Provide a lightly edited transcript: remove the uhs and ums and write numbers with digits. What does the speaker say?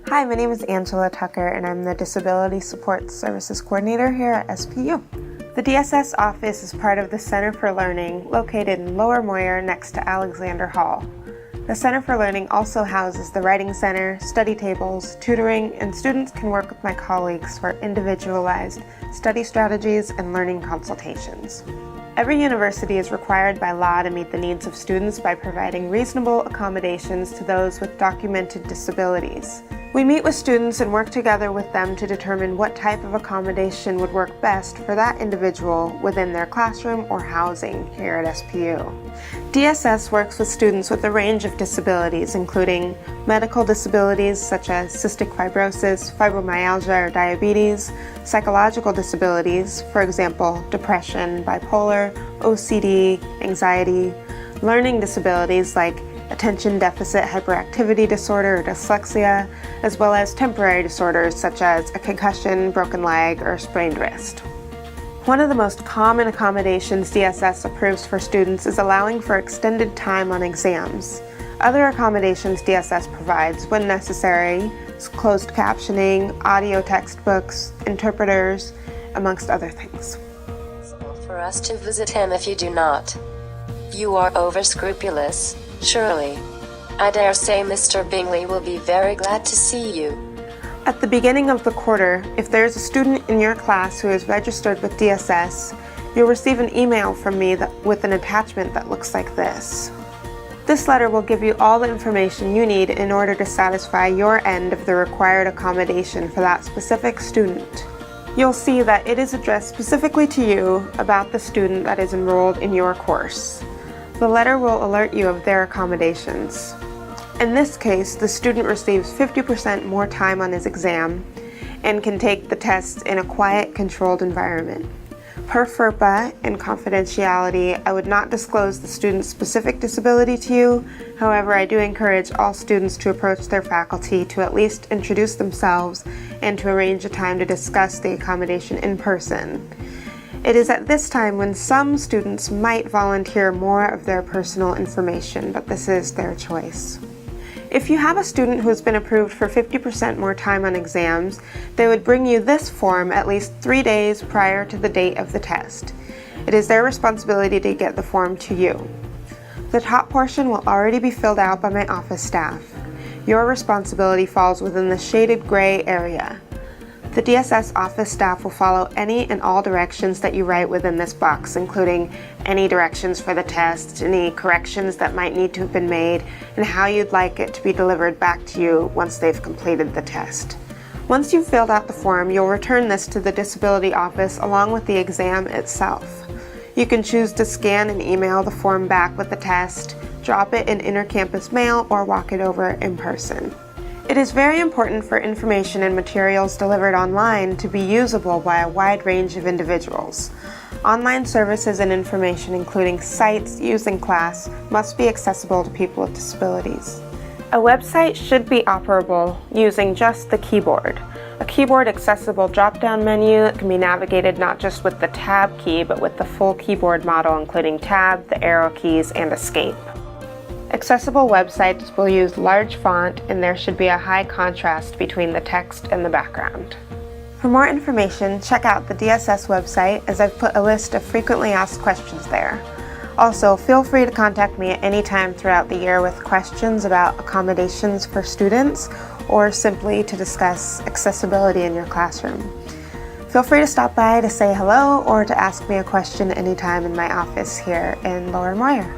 Hi, my name is Angela Tucker and I'm the Disability Support Services Coordinator here at SPU. The DSS office is part of the Center for Learning located in Lower Moyer next to Alexander Hall. The Center for Learning also houses the Writing Center, study tables, tutoring, and students can work with my colleagues for individualized study strategies and learning consultations. Every university is required by law to meet the needs of students by providing reasonable accommodations to those with documented disabilities. We meet with students and work together with them to determine what type of accommodation would work best for that individual within their classroom or housing here at SPU. DSS works with students with a range of disabilities, including medical disabilities such as cystic fibrosis, fibromyalgia, or diabetes, psychological disabilities, for example, depression, bipolar, OCD, anxiety, learning disabilities like attention deficit hyperactivity disorder or dyslexia, as well as temporary disorders such as a concussion, broken leg, or sprained wrist. One of the most common accommodations DSS approves for students is allowing for extended time on exams. Other accommodations DSS provides, when necessary, is closed captioning, audio textbooks, interpreters, amongst other things. For us to visit him if you do not. You are over-scrupulous, surely. I dare say Mr. Bingley will be very glad to see you. At the beginning of the quarter, if there is a student in your class who is registered with DSS, you'll receive an email from me with an attachment that looks like this. This letter will give you all the information you need in order to satisfy your end of the required accommodation for that specific student. You'll see that it is addressed specifically to you about the student that is enrolled in your course. The letter will alert you of their accommodations. In this case, the student receives 50% more time on his exam and can take the test in a quiet, controlled environment. Per FERPA and confidentiality, I would not disclose the student's specific disability to you. However, I do encourage all students to approach their faculty to at least introduce themselves and to arrange a time to discuss the accommodation in person. It is at this time when some students might volunteer more of their personal information, but this is their choice. If you have a student who has been approved for 50% more time on exams, they would bring you this form at least 3 days prior to the date of the test. It is their responsibility to get the form to you. The top portion will already be filled out by my office staff. Your responsibility falls within the shaded gray area. The DSS office staff will follow any and all directions that you write within this box, including any directions for the test, any corrections that might need to have been made, and how you'd like it to be delivered back to you once they've completed the test. Once you've filled out the form, you'll return this to the disability office along with the exam itself. You can choose to scan and email the form back with the test, drop it in intercampus mail, or walk it over in person. It is very important for information and materials delivered online to be usable by a wide range of individuals. Online services and information, including sites used in class, must be accessible to people with disabilities. A website should be operable using just the keyboard. A keyboard accessible drop-down menu can be navigated not just with the tab key, but with the full keyboard model, including tab, the arrow keys, and escape. Accessible websites will use large font, and there should be a high contrast between the text and the background. For more information, check out the DSS website, as I've put a list of frequently asked questions there. Also, feel free to contact me at any time throughout the year with questions about accommodations for students or simply to discuss accessibility in your classroom. Feel free to stop by to say hello or to ask me a question anytime in my office here in Lower Moyer.